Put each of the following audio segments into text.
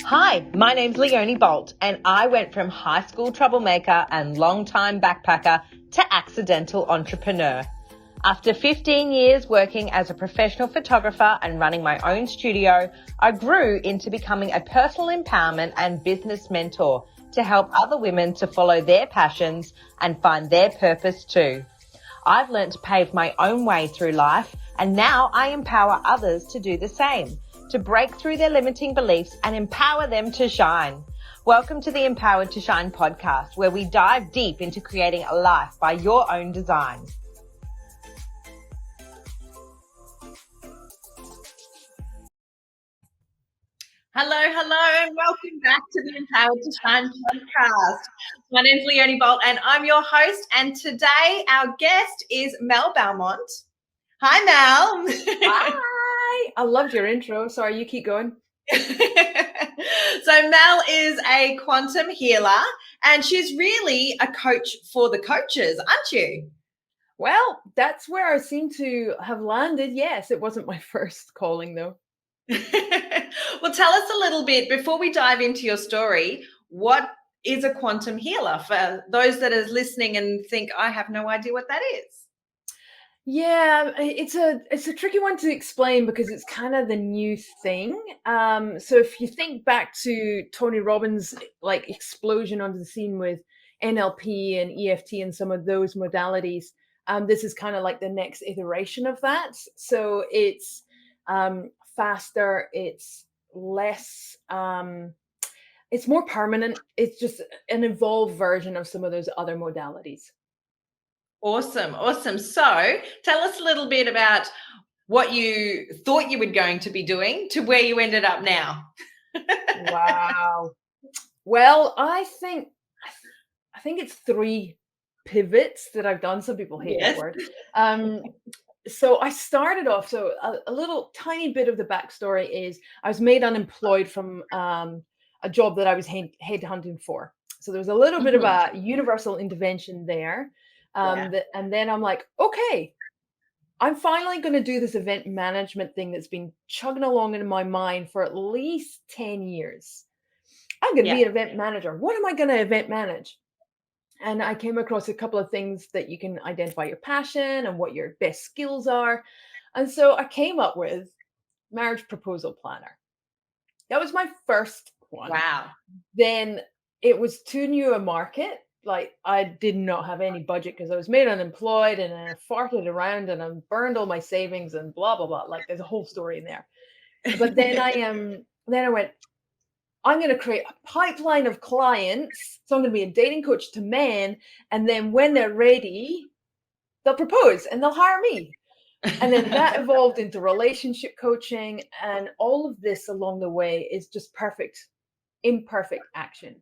Hi, my name's Leonie Bolt, and I went from high school troublemaker and long-time backpacker to accidental entrepreneur. After 15 years working as a professional photographer and running my own studio, I grew into becoming a personal empowerment and business mentor to help other women to follow their passions and find their purpose too. I've learned to pave my own way through life, and now I empower others to do the same, to break through their limiting beliefs and empower them to shine. Welcome to the Empowered to Shine podcast, where we dive deep into creating a life by your own design. Hello, and welcome back to the Empowered to Shine podcast. My name's Leonie Bolt, and I'm your host. And today our guest is Mell Balment. Hi, Mell. Hi. I loved your intro. Sorry, you keep going. So Mell is a quantum healer, and she's really a coach for the coaches, aren't you? Well, that's where I seem to have landed. Yes, it wasn't my first calling, though. Well, tell us a little bit before we dive into your story. What is a quantum healer for those that are listening and think, I have no idea what that is? Yeah, it's a tricky one to explain because it's kind of the new thing. So if you think back to Tony Robbins' like explosion onto the scene with NLP and EFT and some of those modalities, this is kind of like the next iteration of that. So it's faster, it's less, it's more permanent. It's just an evolved version of some of those other modalities. Awesome. So tell us a little bit about what you thought you were going to be doing to where you ended up now. Wow. Well, I think it's three pivots that I've done. Some people hate that Yes. word. So I started off. So a little tiny bit of the backstory is I was made unemployed from a job that I was headhunting for. So there was a little bit of Mhm. a universal intervention there. Yeah. And then I'm like, okay, I'm finally going to do this event management thing that's been chugging along in my mind for at least 10 years. I'm going to be Yeah. an event manager. What am I going to event manage? And I came across a couple of things that you can identify your passion and what your best skills are. And so I came up with marriage proposal planner. That was my first one. Wow. Then it was too new a market. Like I did not have any budget because I was made unemployed and I farted around and I burned all my savings and blah blah blah. Like there's a whole story in there. But then I went, I'm going to create a pipeline of clients. So I'm going to be a dating coach to men. And then when they're ready, they'll propose and they'll hire me. And then that evolved into relationship coaching. And all of this along the way is just imperfect action.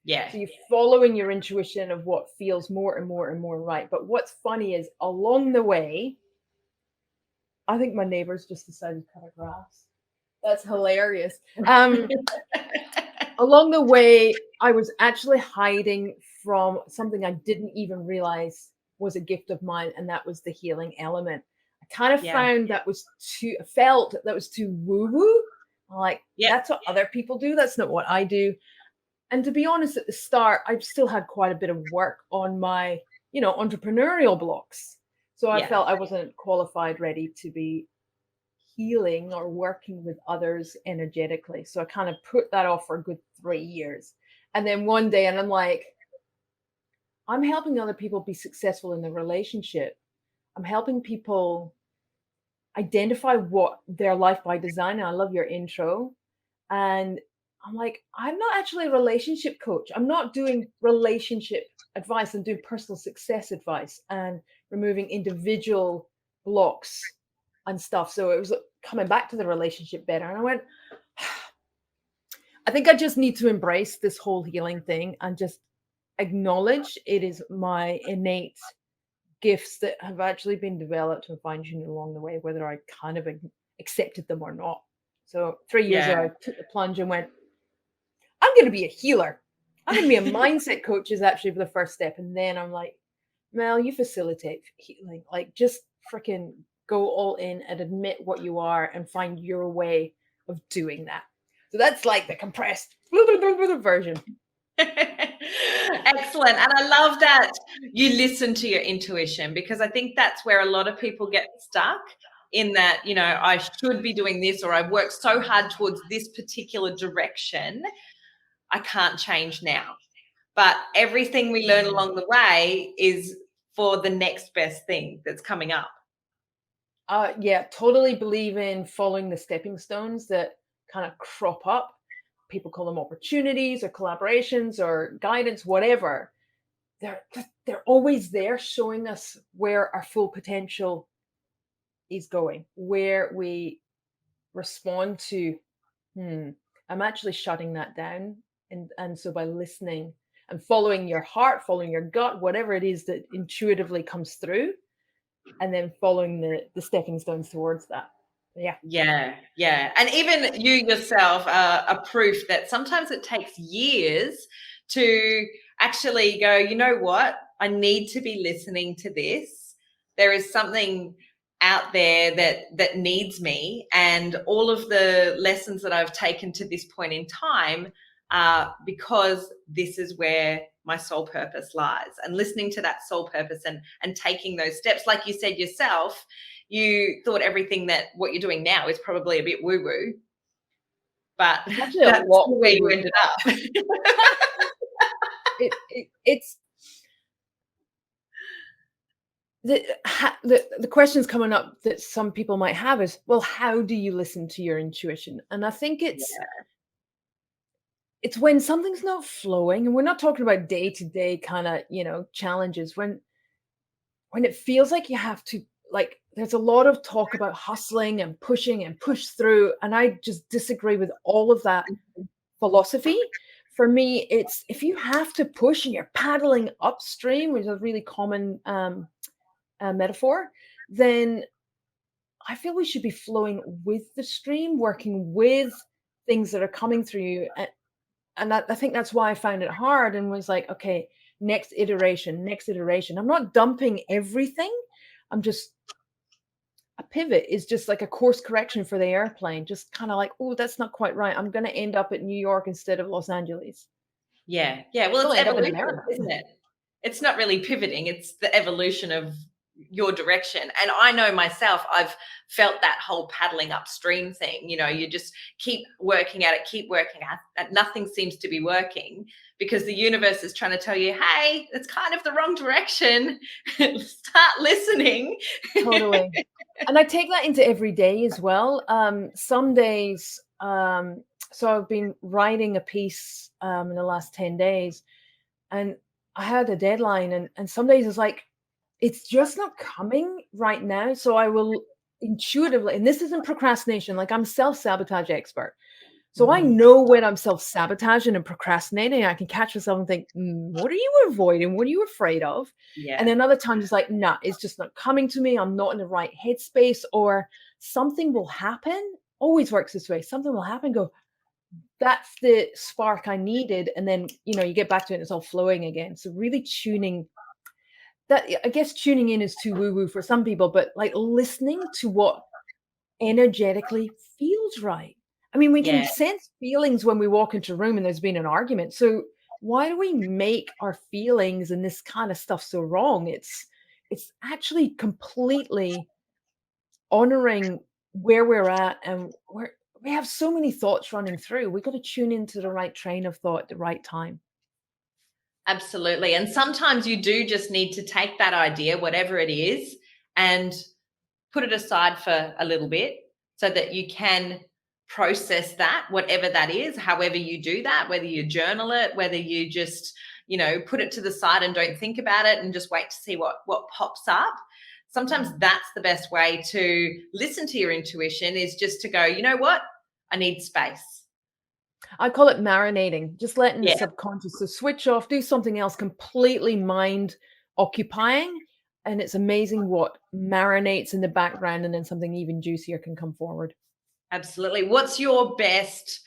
Yeah. So you're following your intuition of what feels more and more and more right. But what's funny is along the way, I think my neighbors just decided to cut our grass. That's hilarious. Along the way, I was actually hiding from something I didn't even realize was a gift of mine, and that was the healing element. I kind of Yeah. found felt that was too woo woo. Like, Yep. that's what other people do. That's not what I do. And to be honest, at the start, I still had quite a bit of work on my, entrepreneurial blocks. So I Yeah. felt I wasn't qualified, ready to be healing or working with others energetically. So I kind of put that off for a good 3 years. And then one day, and I'm like, I'm helping other people be successful in the relationship. I'm helping people identify what their life by design. And I love your intro. And I'm like, I'm not actually a relationship coach. I'm not doing relationship advice. I'm doing personal success advice and removing individual blocks and stuff. So it was coming back to the relationship better. And I went, I think I just need to embrace this whole healing thing and just acknowledge it is my innate gifts that have actually been developed and fine-tuned along the way, whether I kind of accepted them or not. So 3 years Yeah. ago, I took the plunge and went, I'm going to be a healer. I'm going to be a mindset coach is actually the first step. And then I'm like, Mel, you facilitate healing. Like just freaking go all in and admit what you are and find your way of doing that. So that's like the compressed version. Excellent. And I love that you listen to your intuition, because I think that's where a lot of people get stuck, in that, I should be doing this, or I've worked so hard towards this particular direction. I can't change now. But everything we learn along the way is for the next best thing that's coming up. Yeah, totally believe in following the stepping stones that kind of crop up. People call them opportunities or collaborations or guidance, whatever. They're always there, showing us where our full potential is going, where we respond to, I'm actually shutting that down. And so by listening and following your heart, following your gut, whatever it is that intuitively comes through, and then following the stepping stones towards that. Yeah. Yeah. And even you yourself are a proof that sometimes it takes years to actually go, you know what? I need to be listening to this. There is something out there that needs me. And all of the lessons that I've taken to this point in time are because this is where my soul purpose lies. And listening to that soul purpose and taking those steps, like you said yourself, you thought everything that what you're doing now is probably a bit woo-woo, but It's actually a that's lot where you woo-woo. ended up. It's the questions coming up that some people might have is, well, how do you listen to your intuition? And I think it's when something's not flowing, and we're not talking about day to day kind of challenges, when it feels like you have to, like, there's a lot of talk about hustling and pushing and push through, and I just disagree with all of that philosophy. For me, it's if you have to push and you're paddling upstream, which is a really common metaphor, then I feel we should be flowing with the stream, working with things that are coming through you. And I think that's why I found it hard and was like, okay, next iteration, next iteration. I'm not dumping everything. I'm just, a pivot is just like a course correction for the airplane, just kind of like, oh, that's not quite right. I'm going to end up at New York instead of Los Angeles. Yeah. Well, Still it's end up in evolution, America. isn't it? It's not really pivoting, it's the evolution of your direction. And I know myself, I've felt that whole paddling upstream thing. You just keep working at it, keep working at it. Nothing seems to be working because the universe is trying to tell you, hey, it's kind of the wrong direction. Start listening. Totally. And I take that into every day as well. Some days, so I've been writing a piece in the last 10 days, and I had a deadline, and some days it's like, it's just not coming right now. So I will intuitively, and this isn't procrastination, like I'm self-sabotage expert. So I Mhm. know when I'm self-sabotaging and procrastinating, I can catch myself and think, what are you avoiding? What are you afraid of? And Yeah. then other times it's like, nah, it's just not coming to me. I'm not in the right headspace, or something will happen. Always works this way. Something will happen. Go, that's the spark I needed. And then, you get back to it and it's all flowing again. So really tuning that, I guess tuning in is too woo woo for some people, but like listening to what energetically feels right. I mean, we can Yeah. sense feelings when we walk into a room and there's been an argument. So why do we make our feelings and this kind of stuff so wrong? It's actually completely honoring where we're at, and we have so many thoughts running through. We got to tune into the right train of thought at the right time. Absolutely. And sometimes you do just need to take that idea, whatever it is, and put it aside for a little bit so that you can process that, whatever that is, however you do that, whether you journal it, whether you just, put it to the side and don't think about it and just wait to see what pops up. Sometimes that's the best way to listen to your intuition, is just to go, you know what? I need space. I call it marinating, just letting the Yeah. subconscious so switch off, do something else completely mind occupying. And it's amazing what marinates in the background, and then something even juicier can come forward. Absolutely. What's your best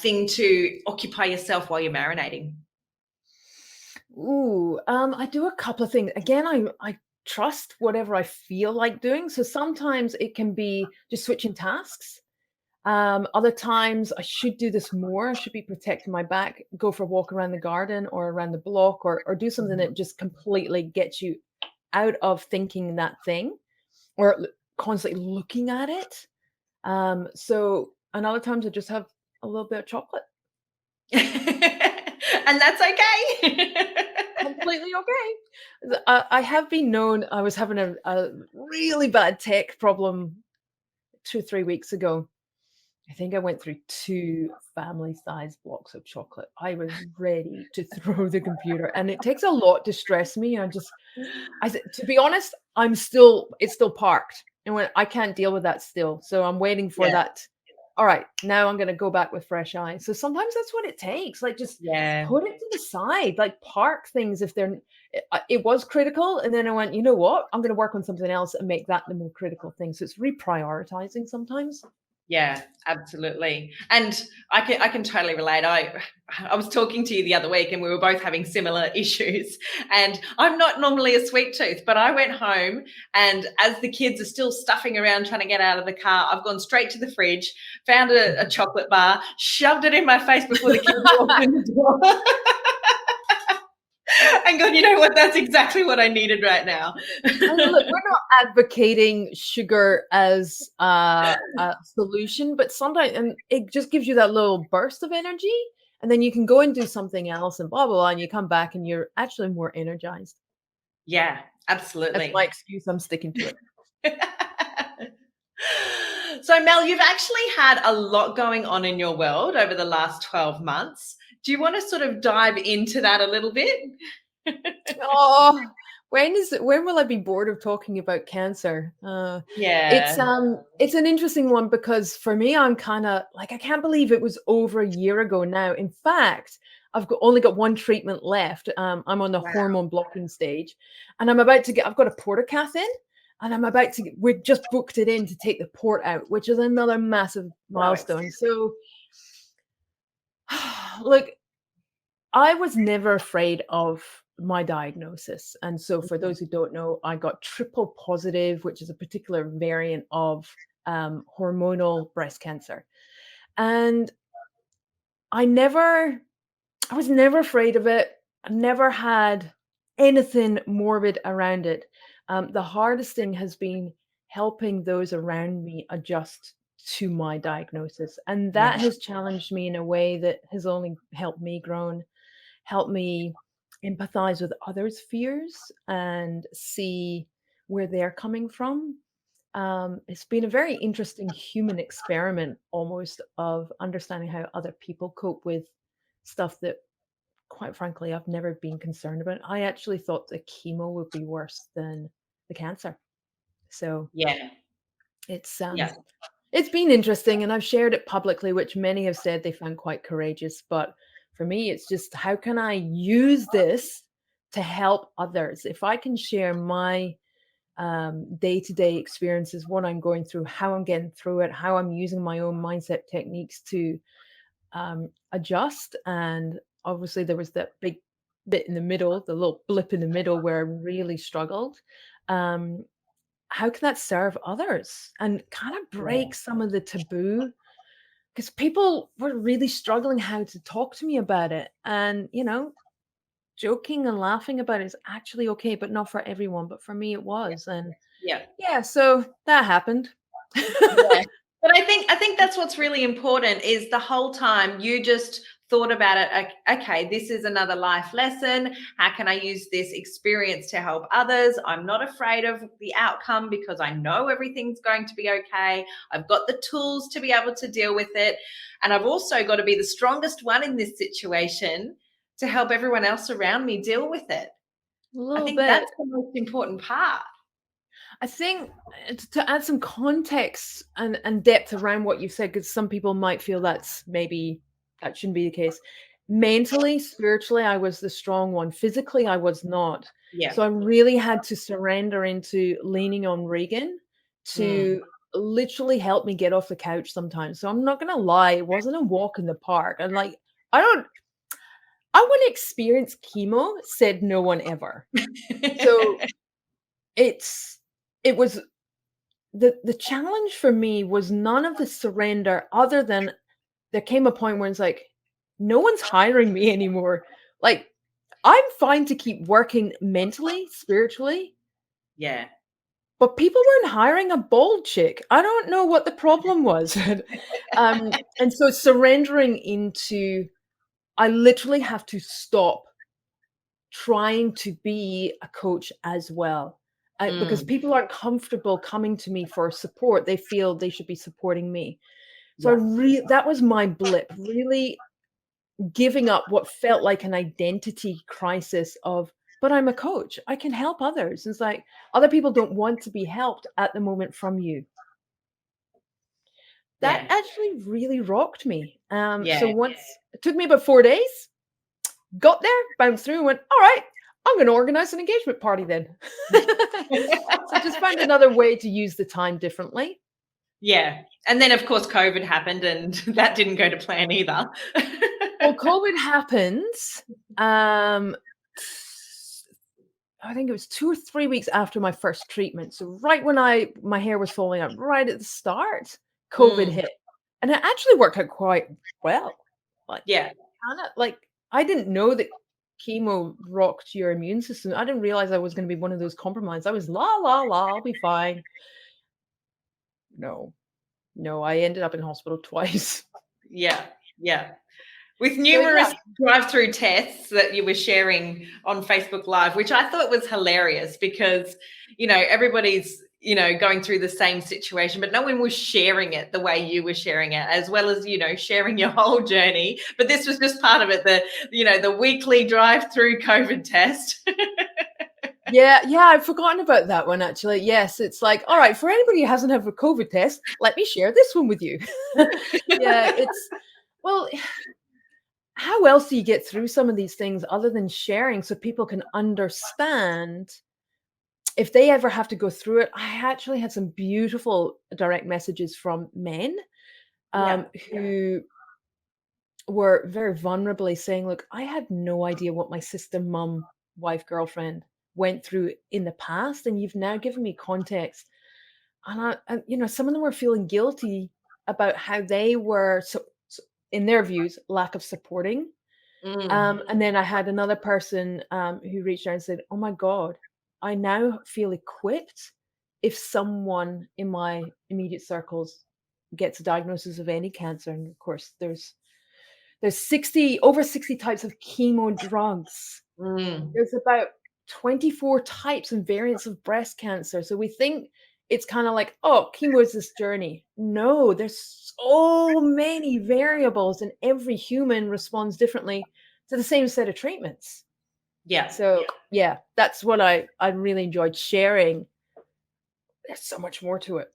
thing to occupy yourself while you're marinating? Ooh, I do a couple of things. Again, I trust whatever I feel like doing. So sometimes it can be just switching tasks. Other times I should do this more. I should be protecting my back, go for a walk around the garden or around the block, or do something Mhm. that just completely gets you out of thinking that thing or constantly looking at it. And other times I just have a little bit of chocolate. And that's okay. Completely okay. I have been known. I was having a really bad tech problem 2 3 weeks ago. I think I went through 2 family-sized blocks of chocolate. I was ready to throw the computer, and it takes a lot to stress me. I said, to be honest, it's still parked, and when I can't deal with that still, so I'm waiting for Yeah, that. All right, now I'm gonna go back with fresh eyes. So sometimes that's what it takes. Like, just yeah. put it to the side, like park things if they're. It was critical, and then I went, you know what? I'm gonna work on something else and make that the more critical thing. So it's reprioritizing sometimes. Yeah, absolutely. And I can totally relate. I was talking to you the other week and we were both having similar issues. And I'm not normally a sweet tooth, but I went home and as the kids are still stuffing around trying to get out of the car, I've gone straight to the fridge, found a chocolate bar, shoved it in my face before the kids walked in the door. And gone, you know what? That's exactly what I needed right now. And look, we're not advocating sugar as a solution, but sometimes and it just gives you that little burst of energy, and then you can go and do something else and blah blah blah, and you come back and you're actually more energized. Yeah, That's my absolutely. excuse. I'm sticking to it. So, Mel, you've actually had a lot going on in your world over the last 12 months. Do you want to sort of dive into that a little bit? Oh, when will I be bored of talking about cancer? Yeah. It's an interesting one because for me, I'm kind of like I can't believe it was over a year ago now. In fact, only got one treatment left. I'm on the Wow. hormone blocking stage, and I'm about to get. I've got a portacath in, and I'm about to. We've just booked it in to take the port out, which is another massive So milestone. exciting. So, look, I was never afraid of my diagnosis. And so, for Mhm. those who don't know, I got triple positive, which is a particular variant of hormonal breast cancer. And I never, I was never afraid of it. I never had anything morbid around it. The hardest thing has been helping those around me adjust to my diagnosis. And that Yeah. has challenged me in a way that has only help me empathize with others' fears and see where they're coming from. It's been a very interesting human experiment almost of understanding how other people cope with stuff that, quite frankly, I've never been concerned about. I actually thought the chemo would be worse than the cancer. So Yeah. it's Yeah. it's been interesting, and I've shared it publicly, which many have said they found quite courageous. But for me, it's just how can I use this to help others? If I can share my day to day experiences, what I'm going through, how I'm getting through it, how I'm using my own mindset techniques to adjust. And obviously, there was that big bit in the middle, the little blip in the middle where I really struggled. Um, how can that serve others and kind of Yeah. break some of the taboo? Because people were really struggling how to talk to me about it. And, joking and laughing about it is actually okay, but not for everyone. But for me, it was. And Yeah. yeah, so that happened. Yeah. But I think that's what's really important is the whole time you just thought about it. Okay, this is another life lesson. How can I use this experience to help others? I'm not afraid of the outcome because I know everything's going to be okay. I've got the tools to be able to deal with it. And I've also got to be the strongest one in this situation to help everyone else around me deal with it. A I little think that's bit. the most important part. I think to add some context and depth around what you've said, because some people might feel that shouldn't be the case. Mentally, spiritually, I was the strong one. Physically, I was not. Yeah. So I really had to surrender into leaning on Regan Mm. to literally help me get off the couch sometimes. So I'm not gonna lie, it wasn't a walk in the park. And like, I don't I want to experience chemo, said no one ever. So it's it was the challenge for me was none of the surrender other than there came a point where it's like, no one's hiring me anymore. Like, I'm fine to keep working mentally, spiritually, Yeah. but people weren't hiring a bald chick. I don't know what the problem was. And so surrendering into, I literally have to stop trying to be a coach as well. Because Mm. people aren't comfortable coming to me for support. They feel they should be supporting me. So Yeah. that was my blip, really giving up what felt like an identity crisis of, but I'm a coach. I can help others. It's like other people don't want to be helped at the moment from you. That Yeah. actually really rocked me. So Yeah. once it took me about 4 days, got there, bounced through, and went, all right, I'm going to organize an engagement party then. So just find another way to use the time differently. Yeah. And then, of course, COVID happened and that didn't go to plan either. Well, COVID happened. Um, I think it was 2 or 3 weeks after my first treatment. So right when my hair was falling out, right at the start, COVID Mm. hit. And it actually worked out quite well. Like, Yeah. kinda like, I didn't know that chemo rocked your immune system. I didn't realize I was gonna be one of those compromised. I was, "La, la, la, I'll be fine." No. No, I ended up in hospital twice. Yeah. Yeah. With So, yeah. numerous drive-through tests that you were sharing on Facebook Live, which I thought was hilarious because, everybody's, going through the same situation, but no one was sharing it the way you were sharing it, as well as, sharing your whole journey. But this was just part of it, the weekly drive-through COVID test. Yeah, yeah, I've forgotten about that one actually. Yes, it's like, all right, for anybody who hasn't had a COVID test, let me share this one with you. Yeah, it's well, how else do you get through some of these things other than sharing so people can understand if they ever have to go through it? I actually had some beautiful direct messages from men Yeah. who were very vulnerably saying, look, I had no idea what my sister, mum, wife, girlfriend went through in the past, and you've now given me context. And some of them were feeling guilty about how they were, so in their views, lack of supporting. Mm. And then I had another person who reached out and said, "Oh my God, I now feel equipped if someone in my immediate circles gets a diagnosis of any cancer." And of course, there's over 60 types of chemo drugs. Mm. There's about 24 types and variants of breast cancer. So we think it's kind of like, oh, chemo is this journey. No, there's so many variables, and every human responds differently to the same set of treatments. Yeah. So yeah, that's what I really enjoyed sharing. There's so much more to it.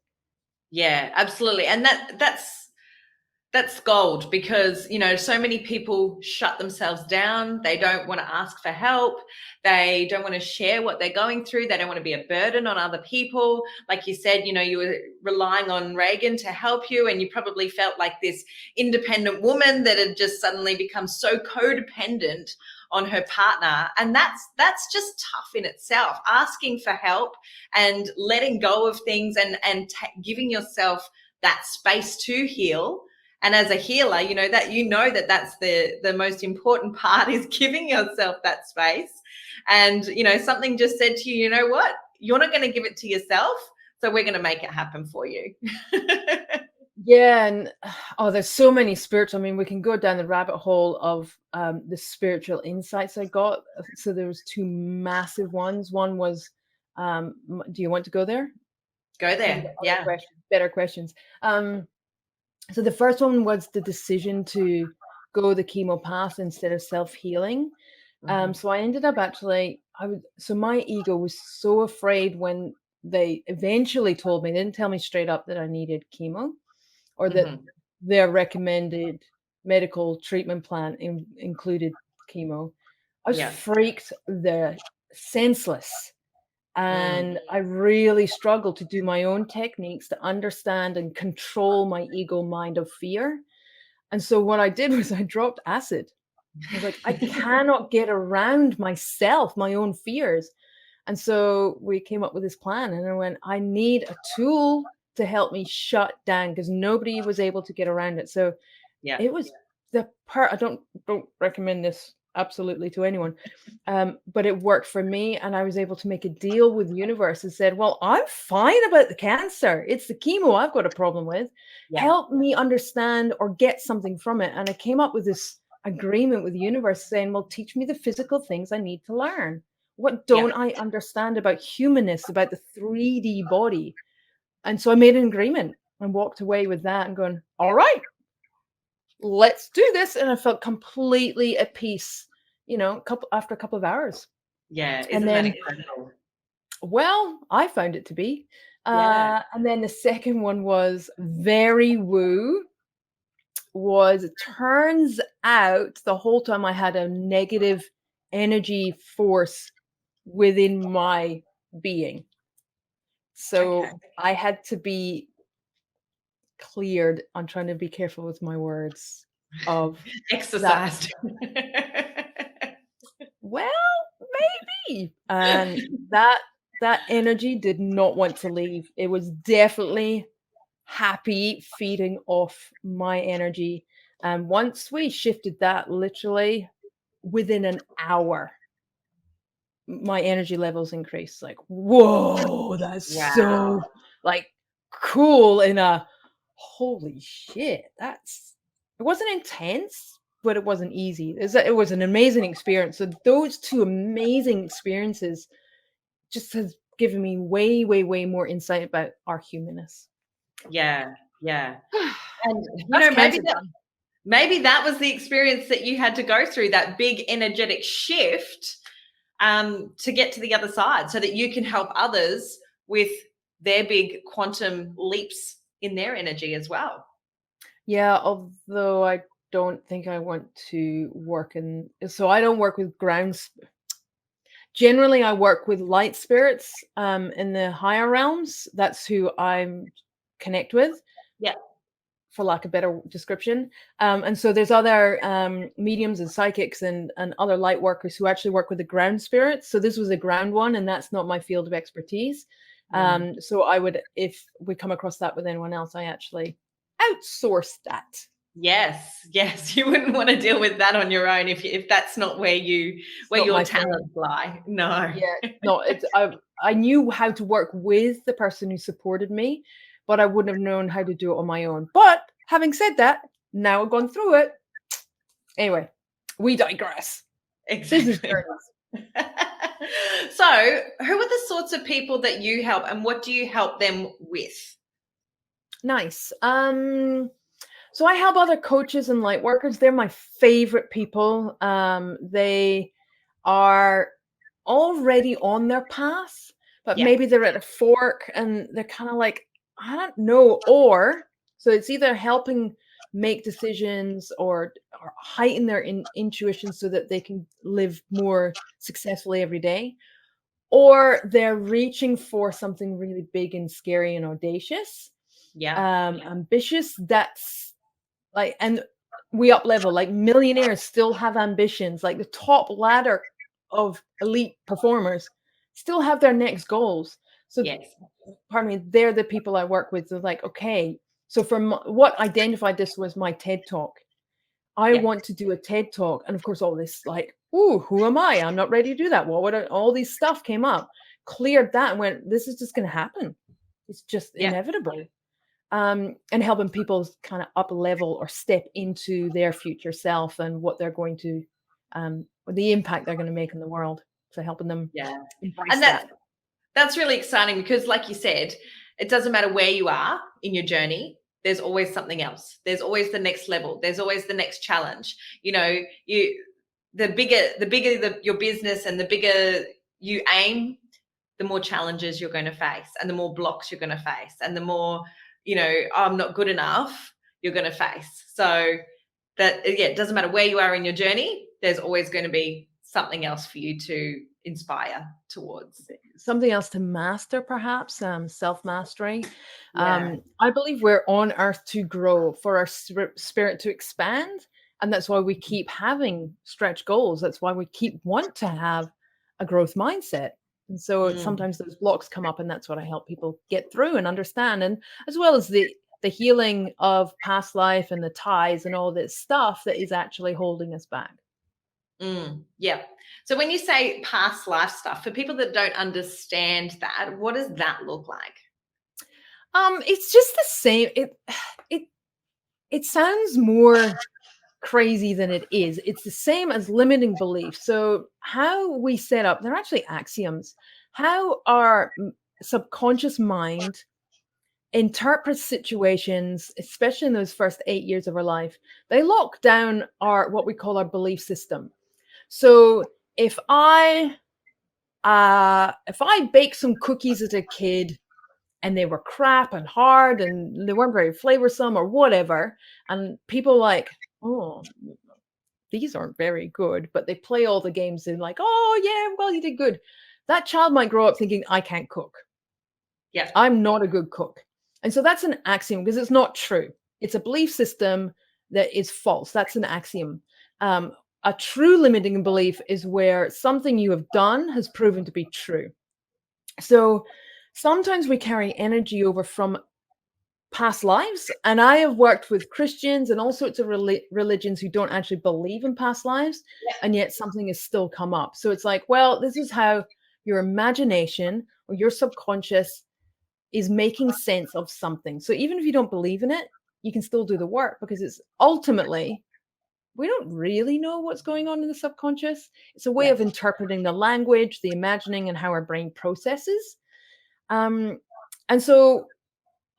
Yeah, absolutely. And that's gold because so many people shut themselves down. They don't want to ask for help. They don't want to share what they're going through. They don't want to be a burden on other people. Like you said, you were relying on Reagan to help you, and you probably felt like this independent woman that had just suddenly become so codependent on her partner. And that's just tough in itself, asking for help and letting go of things, and giving yourself that space to heal. And as a healer, that that's the most important part, is giving yourself that space. And something just said to you, you know what, you're not going to give it to yourself, so we're going to make it happen for you. Yeah, and oh, there's so many spiritual. I mean, we can go down the rabbit hole of the spiritual insights I got. So there was two massive ones. One was, do you want to go there? Go Have you got there. other Yeah. questions, better questions? So the first one was the decision to go the chemo path instead of self-healing. Mm-hmm. So I ended up actually, so my ego was so afraid when they eventually told me, they didn't tell me straight up that I needed chemo, or that Mm-hmm. their recommended medical treatment plan included chemo. I was Yeah. freaked the senseless. Mm. And I really struggled to do my own techniques to understand and control my ego mind of fear. And so what I did was I dropped acid. I was like, I cannot get around myself, my own fears. And so we came up with this plan, and I went, I need a tool to help me shut down because nobody was able to get around it. So Yeah. it was the part. I don't recommend this absolutely to anyone, but it worked for me, and I was able to make a deal with the universe and said, "Well, I'm fine about the cancer. It's the chemo I've got a problem with. Yeah. Help me understand or get something from it." And I came up with this agreement with the universe saying, "Well, teach me the physical things I need to learn. What Yeah. don't I understand about humanness, about the 3D body?" And so I made an agreement and walked away with that and going, "All right, let's do this." And I felt completely at peace, after a couple of hours. Yeah. And Isn't that then, incredible? well, I found it to be. Yeah. And then the second one was very woo. Was it turns out the whole time I had a negative energy force within my being. Okay. So I had to be cleared. I'm trying to be careful with my words of that. Exercised. Well, maybe. And that energy did not want to leave. It was definitely happy feeding off my energy. And once we shifted that, literally within an hour, my energy levels increased. Like, whoa, that's Wow. so like cool in a holy shit. It wasn't intense, but it wasn't easy. It was an amazing experience. So those two amazing experiences just has given me way, way, way more insight about our humanness. Yeah. Yeah. And, That's maybe cancer that done. maybe that was the experience that you had to go through, that big energetic shift, to get to the other side so that you can help others with their big quantum leaps in their energy as well. Yeah, although I don't think I want to work in so I don't work with grounds. Generally, I work with light spirits in the higher realms. That's who I'm connect with, Yeah. for lack of better description. And so there's other mediums and psychics and other light workers who actually work with the ground spirits. So this was a ground one, and that's not my field of expertise. Mm. So I would, if we come across that with anyone else, I actually outsource that. Yes, yes, you wouldn't wanna deal with that on your own if that's not It's where not your my thing. talents lie. No. Yeah, no, I knew how to work with the person who supported me, but I wouldn't have known how to do it on my own. But having said that, now I've gone through it. Anyway, we digress. Business Exactly. journeys. So, who are the sorts of people that you help, and what do you help them with? Nice. So I help other coaches and light workers. They're my favorite people. They are already on their path, but Yeah, maybe they're at a fork and they're kind of like, I don't know. Or so it's either helping make decisions or heighten their intuition so that they can live more successfully every day, or they're reaching for something really big and scary and audacious, yeah, ambitious. That's like, and we up level, like millionaires still have ambitions, like the top ladder of elite performers still have their next goals. So, yes, pardon me, they're the people I work with. They're like, okay, so what identified this was my TED talk. I yeah, want to do a TED talk. And of course, all this like, ooh, who am I? I'm not ready to do that. All these stuff came up, cleared that and went, this is just going to happen. It's just yeah, inevitable. And helping people kind of up level or step into their future self and what they're going to, the impact they're going to make in the world. So helping them yeah. embrace And that. that's really exciting because, like you said, it doesn't matter where you are in your journey. There's always something else. There's always the next level. There's always the next challenge. The bigger your business and the bigger you aim, the more challenges you're going to face, and the more blocks you're going to face, and the more I'm not good enough you're going to face. So that, yeah, it doesn't matter where you are in your journey. There's always going to be something else for you to inspire towards. Something else to master, perhaps, self mastery. Yeah. I believe we're on earth to grow, for our spirit to expand. And that's why we keep having stretch goals. That's why we keep want to have a growth mindset. And so Mm, sometimes those blocks come up, and that's what I help people get through and understand, and as well as the healing of past life and the ties and all this stuff that is actually holding us back. yeah. So when you say past life stuff, for people that don't understand that, what does that look like? It's just the same. It it sounds more crazy than it is. It's the same as limiting belief. So how we set up, they're actually axioms. How our subconscious mind interprets situations, especially in those first 8 years of our life, they lock down our what we call our belief system. So if I baked some cookies as a kid and they were crap and hard and they weren't very flavorsome or whatever, and people like, oh, these aren't very good, but they play all the games and like, oh yeah, well you did good. That child might grow up thinking, I can't cook. Yeah. I'm not a good cook. And so that's an axiom because it's not true. It's a belief system that is false. That's an axiom. A true limiting belief is where something you have done has proven to be true. So sometimes we carry energy over from past lives. And I have worked with Christians and all sorts of religions who don't actually believe in past lives, and yet something has still come up. So it's like, well, this is how your imagination or your subconscious is making sense of something. So even if you don't believe in it, you can still do the work because it's ultimately, we don't really know what's going on in the subconscious. It's a way Yeah. of interpreting the language, the imagining, and how our brain processes. Um, and so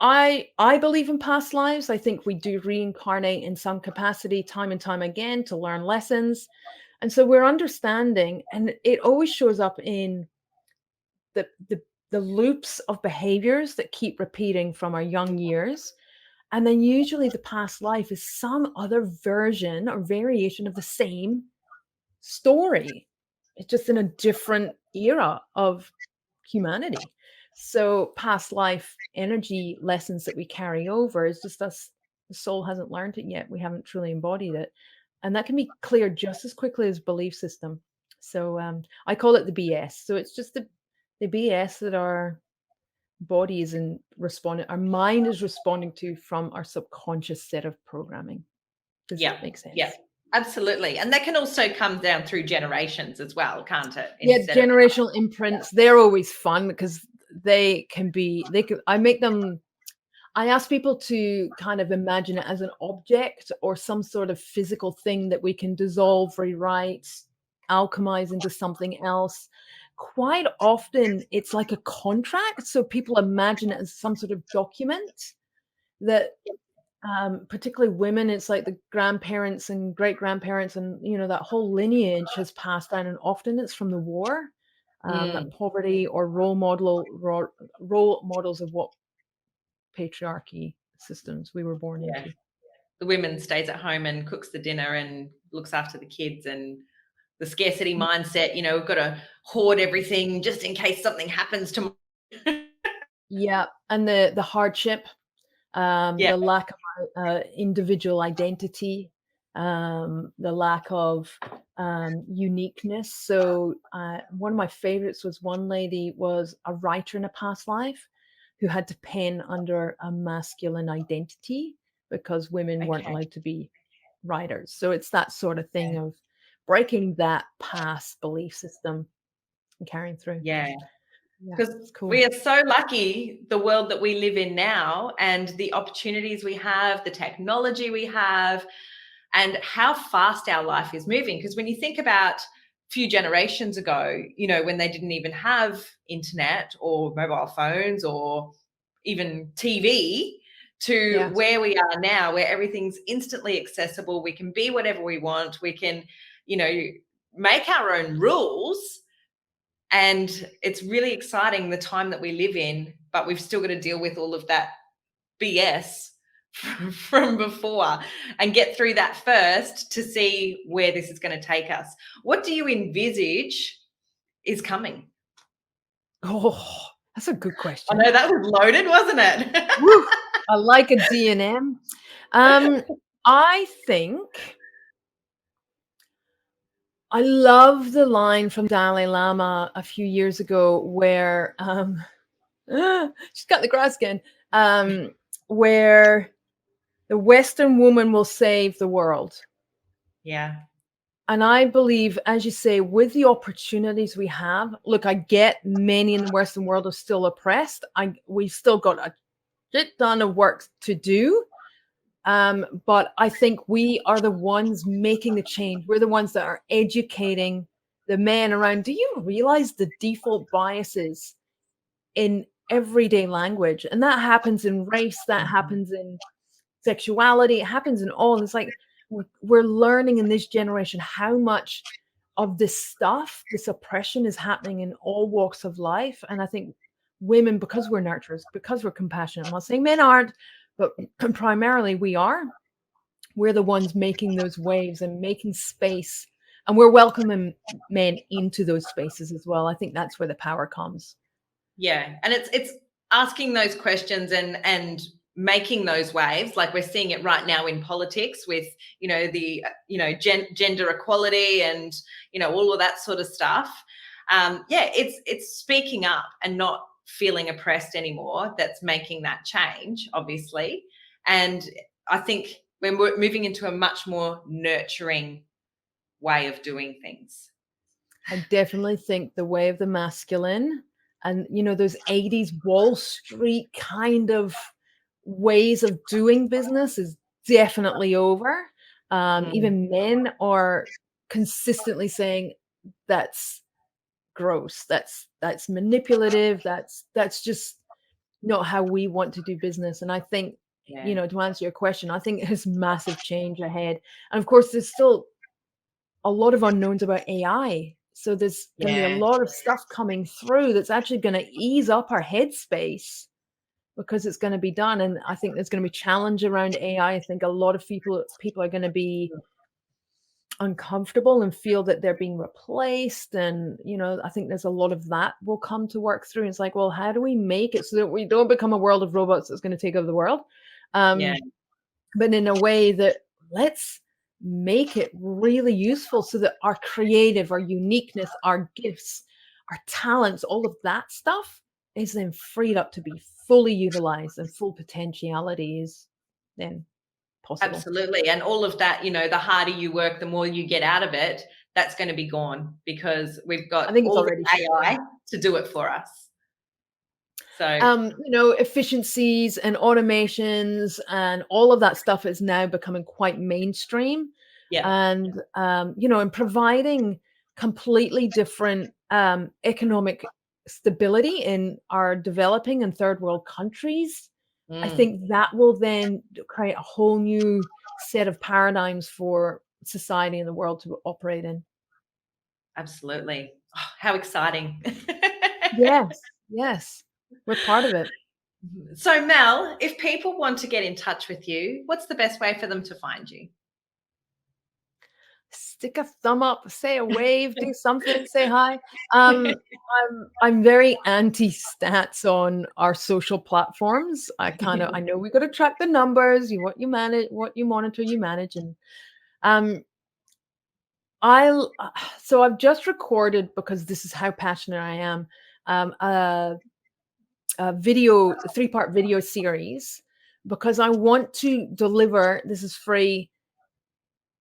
I believe in past lives. I think we do reincarnate in some capacity time and time again to learn lessons. And so we're understanding, and it always shows up in the the the loops of behaviors that keep repeating from our young years. And then usually the past life is some other version or variation of the same story. It's just in a different era of humanity. So past life energy lessons that we carry over is just us, the soul hasn't learned it yet. We haven't truly embodied it. And that can be cleared just as quickly as belief system. So I call it the BS. So it's just the BS that our body is in responding, our mind is responding to from our subconscious set of programming. Does Yeah. that make Yeah. sense? Absolutely. And that can also come down through generations as well, can't it? Yeah, Instead of generational imprints, they're always fun because I make them, I ask people to kind of imagine it as an object or some sort of physical thing that we can dissolve, rewrite, alchemize into something else. Quite often, it's like a contract. So people imagine it as some sort of document that, particularly women, it's like the grandparents and great grandparents, and that whole lineage has passed down, and often it's from the war, that mm, poverty or role models of what patriarchy systems we were born yeah. into. The woman stays at home and cooks the dinner and looks after the kids, and the scarcity Y- mindset, we've got to hoard everything just in case something happens to Yeah, and the hardship, yeah. the lack of individual identity, the lack of uniqueness. So one of my favorites was, one lady was a writer in a past life who had to pen under a masculine identity because women weren't Okay. allowed to be writers. So it's that sort of thing of breaking that past belief system and carrying through. Yeah. Yeah, Because it's cool. we are so lucky, the world that we live in now, and the opportunities we have, the technology we have, and how fast our life is moving. Because when you think about a few generations ago, when they didn't even have internet or mobile phones or even TV, to Yes. where we are now, where everything's instantly accessible, we can be whatever we want, we can, you know, make our own rules, and it's really exciting the time that we live in, but we've still got to deal with all of that BS from before and get through that first to see where this is going to take us. What do you envisage is coming? Oh, that's a good I question. know that was loaded, wasn't it? Woo! I like a D&M. Um, I think I love the line from Dalai Lama a few years ago where she's got the grass again. Where the Western woman will save the world. Yeah. And I believe, as you say, with the opportunities we have, look, I get many in the Western world are still oppressed. We've still got a shit ton of work to do. But I think we are the ones making the change. We're the ones that are educating the men around. Do you realize the default biases in everyday language? And that happens in race, that Mhm. happens in sexuality, it happens in all. It's like we're learning in this generation how much of this stuff, this oppression is happening in all walks of life. And I think women, because we're nurturers, because we're compassionate, I'm not saying men aren't, but primarily we are, we're the ones making those waves and making space. And we're welcoming men into those spaces as well. I think that's where the power comes. Yeah, and it's asking those questions and making those waves. Like we're seeing it right now in politics with the gender equality and all of that sort of stuff. Yeah, it's speaking up and not feeling oppressed anymore. That's making that change, obviously, and I think we're moving into a much more nurturing way of doing things. I definitely think the way of the masculine and, those 80s Wall Street kind of ways of doing business is definitely over. Mm, Even men are consistently saying that's gross. That's manipulative. That's just not how we want to do business. And I think, yeah, to answer your question, I think there's massive change ahead. And of course, there's still a lot of unknowns about AI. So there's going to be a yeah. lot of stuff coming through that's actually going to ease up our headspace because it's going to be done. And I think there's going to be challenge around AI. I think a lot of people are going to be uncomfortable and feel that they're being replaced. And I think there's a lot of that will come to work through. It's like, well, how do we make it so that we don't become a world of robots that's going to take over the world? Yeah, But in a way that let's make it really useful so that our creative, our uniqueness, our gifts, our talents, all of that stuff is then freed up to be fully utilized and full potentiality is then possible. absolutely. And all of that, the harder you work, the more you get out of it, that's going to be gone because we've I got think it's all already the shifting. AI to do it for us. So, Efficiencies and automations and all of that stuff is now becoming quite mainstream. yeah. And, and providing completely different economic stability in our developing and third world countries. I Mm, think that will then create a whole new set of paradigms for society and the world to operate in. absolutely. Oh, how exciting. Yes, yes, we're part of it. So, Mel, if people want to get in touch with you, what's the best way for them to find you? Stick a thumb up, say a wave, do something, say hi. I'm very anti-stats on our social platforms. I know we got to track the numbers, what you manage, what you monitor, you manage, and um, I'll. So I've just recorded because this is how passionate I am. Um, a, a video, three-part video series because I want to deliver. This is free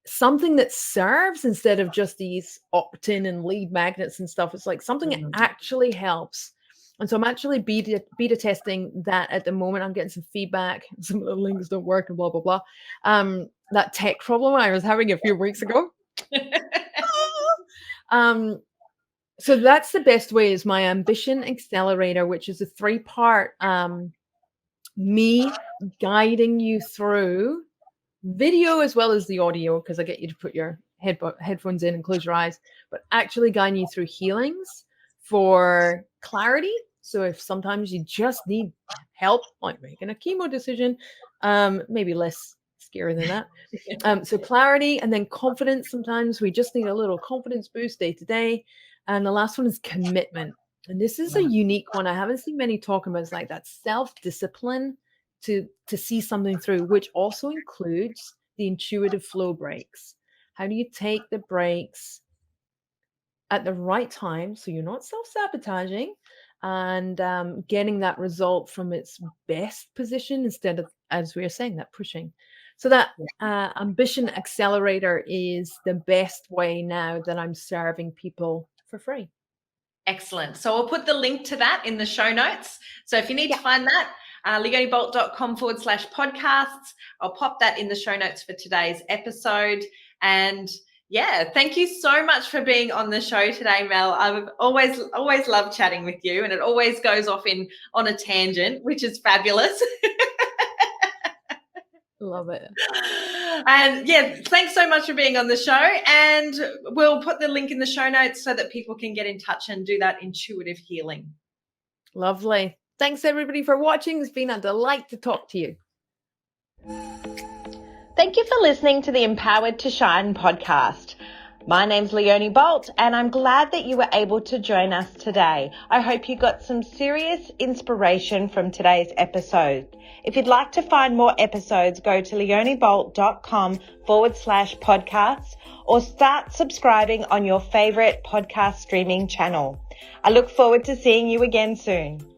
something that serves instead of just these opt-in and lead magnets and stuff. It's like something that Mhm. actually helps. And so I'm actually beta testing that at the moment. I'm getting some feedback. Some of the links don't work and blah, blah, blah. That tech problem I was having a few weeks ago. um, so that's the best way is my ambition accelerator, which is a three-part me guiding you through video as well as the audio because I get you to put your headphones in and close your eyes, but actually guiding you through healings for clarity. So if sometimes you just need help, like making a chemo decision, maybe less scary than that. So clarity and then confidence. Sometimes we just need a little confidence boost day to day. And the last one is commitment. And this is a unique one. I haven't seen many talk about. It's like that self-discipline to see something through, which also includes the intuitive flow breaks. How do you take the breaks at the right time, so you're not self-sabotaging, and getting that result from its best position instead of, as we were saying, that pushing. So that ambition accelerator is the best way now that I'm serving people for free. Excellent. So I'll put the link to that in the show notes. So if you need to find that, leonibolt.com/podcasts. I'll pop that in the show notes for today's episode. And yeah, thank you so much for being on the show today, Mel. I've always loved chatting with you, and it always goes off on a tangent, which is fabulous. Love it. And yeah, thanks so much for being on the show. And we'll put the link in the show notes so that people can get in touch and do that intuitive healing. Lovely. Thanks everybody for watching. It's been a delight to talk to you. Thank you for listening to the Empowered to Shine podcast. My name's Leonie Bolt, and I'm glad that you were able to join us today. I hope you got some serious inspiration from today's episode. If you'd like to find more episodes, go to leoniebolt.com/podcasts or start subscribing on your favorite podcast streaming channel. I look forward to seeing you again soon.